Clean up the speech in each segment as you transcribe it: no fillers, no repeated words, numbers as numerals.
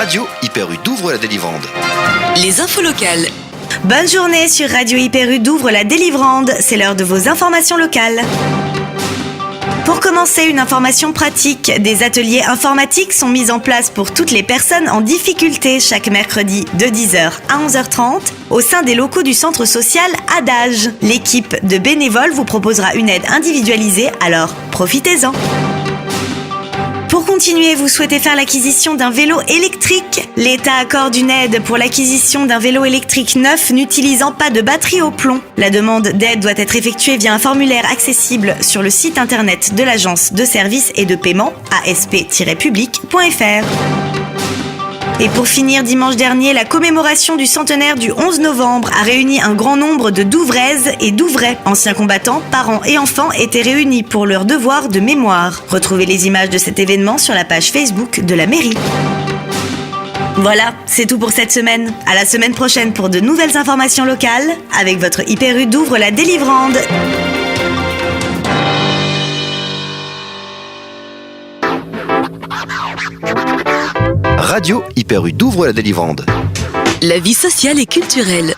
Radio Hyper U d'Ouvre la Délivrande. Les infos locales. Bonne journée sur Radio Hyper U d'Ouvre la Délivrande. C'est l'heure de vos informations locales. Pour commencer, une information pratique. Des ateliers informatiques sont mis en place pour toutes les personnes en difficulté chaque mercredi de 10h à 11h30 au sein des locaux du centre social Adage. L'équipe de bénévoles vous proposera une aide individualisée, alors profitez-en. Pour continuer, vous souhaitez faire l'acquisition d'un vélo électrique. L'État accorde une aide pour l'acquisition d'un vélo électrique neuf n'utilisant pas de batterie au plomb. La demande d'aide doit être effectuée via un formulaire accessible sur le site internet de l'Agence de services et de paiement, asp-public.fr. Et pour finir, dimanche dernier, la commémoration du centenaire du 11 novembre a réuni un grand nombre de Douvraises et Douvrais. Anciens combattants, parents et enfants étaient réunis pour leur devoir de mémoire. Retrouvez les images de cet événement sur la page Facebook de la mairie. Voilà, c'est tout pour cette semaine. À la semaine prochaine pour de nouvelles informations locales avec votre Hyper U d'Ouvre la Délivrande. Radio Hyper U d'Ouvre la Délivrande. La vie sociale et culturelle.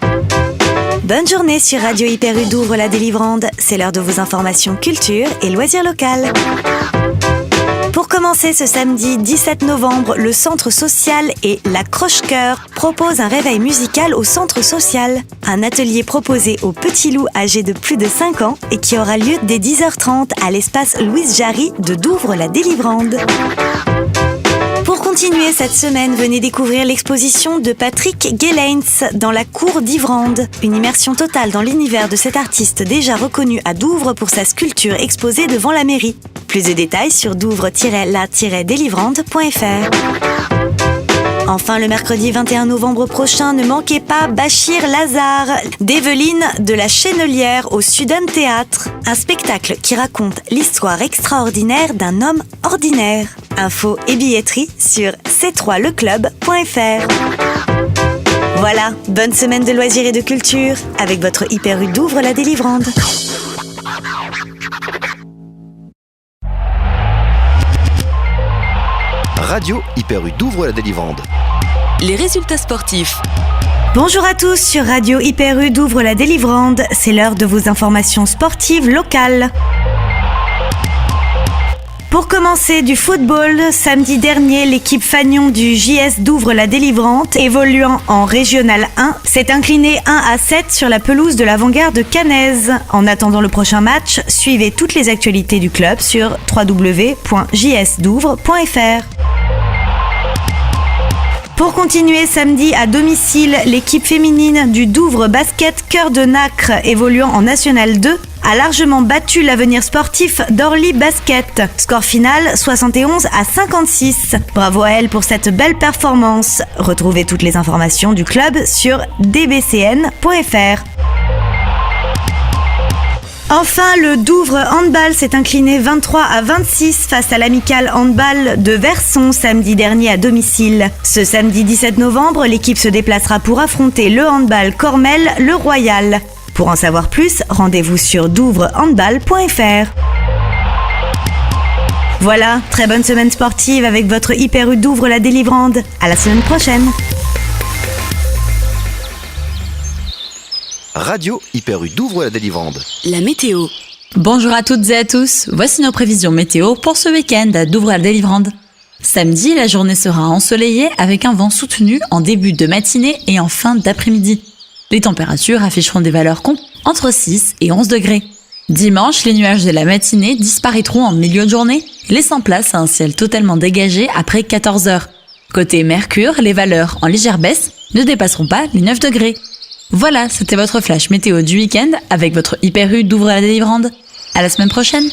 Bonne journée sur Radio Hyper U d'Ouvre la Délivrande. C'est l'heure de vos informations culture et loisirs locales. Pour commencer, ce samedi 17 novembre, le centre social et la Croche-Cœur proposent un réveil musical au centre social. Un atelier proposé aux petits loups âgés de plus de 5 ans et qui aura lieu dès 10h30 à l'espace Louise Jarry de Douvres la Délivrande. Pour continuer cette semaine, venez découvrir l'exposition de Patrick Gelains dans la cour d'Yvrande. Une immersion totale dans l'univers de cet artiste déjà reconnu à Douvres pour sa sculpture exposée devant la mairie. Plus de détails sur douvres-la-délivrande.fr. Enfin, le mercredi 21 novembre prochain, ne manquez pas Bachir Lazare d'Evelyne de la Chênelière au Sudden Théâtre. Un spectacle qui raconte l'histoire extraordinaire d'un homme ordinaire. Infos et billetterie sur c3leclub.fr. Voilà, bonne semaine de loisirs et de culture avec votre Hyper U d'Ouvre la Délivrande. Radio Hyper U d'Ouvre la Délivrande. Les résultats sportifs. Bonjour à tous sur Radio Hyper U d'Ouvre la Délivrande. C'est l'heure de vos informations sportives locales. Pour commencer, du football, samedi dernier, l'équipe Fagnon du JS d'Ouvre la Délivrante, évoluant en Régional 1, s'est inclinée 1-7 sur la pelouse de l'Avant-Garde caennaise. En attendant le prochain match, suivez toutes les actualités du club sur www.jsdouvre.fr. Pour continuer, samedi à domicile, l'équipe féminine du Douvres Basket Cœur de Nacre, évoluant en National 2, a largement battu l'avenir sportif d'Orly Basket. Score final 71-56. Bravo à elle pour cette belle performance. Retrouvez toutes les informations du club sur dbcn.fr. Enfin, le Douvres Handball s'est incliné 23-26 face à l'Amicale Handball de Verson samedi dernier à domicile. Ce samedi 17 novembre, l'équipe se déplacera pour affronter le Handball Cormel Le Royal. Pour en savoir plus, rendez-vous sur douvrehandball.fr. Voilà, très bonne semaine sportive avec votre Hyper U d'Ouvre la Délivrande. À la semaine prochaine. Radio Hyper U d'Ouvre la Délivrande. La météo. Bonjour à toutes et à tous, voici nos prévisions météo pour ce week-end à Douvres la Délivrande. Samedi, la journée sera ensoleillée avec un vent soutenu en début de matinée et en fin d'après-midi. Les températures afficheront des valeurs entre 6 et 11 degrés. Dimanche, les nuages de la matinée disparaîtront en milieu de journée, laissant place à un ciel totalement dégagé après 14 heures. Côté Mercure, les valeurs en légère baisse ne dépasseront pas les 9 degrés. Voilà, c'était votre flash météo du week-end avec votre Hyper U d'Ouvre la Délivrande. À la semaine prochaine.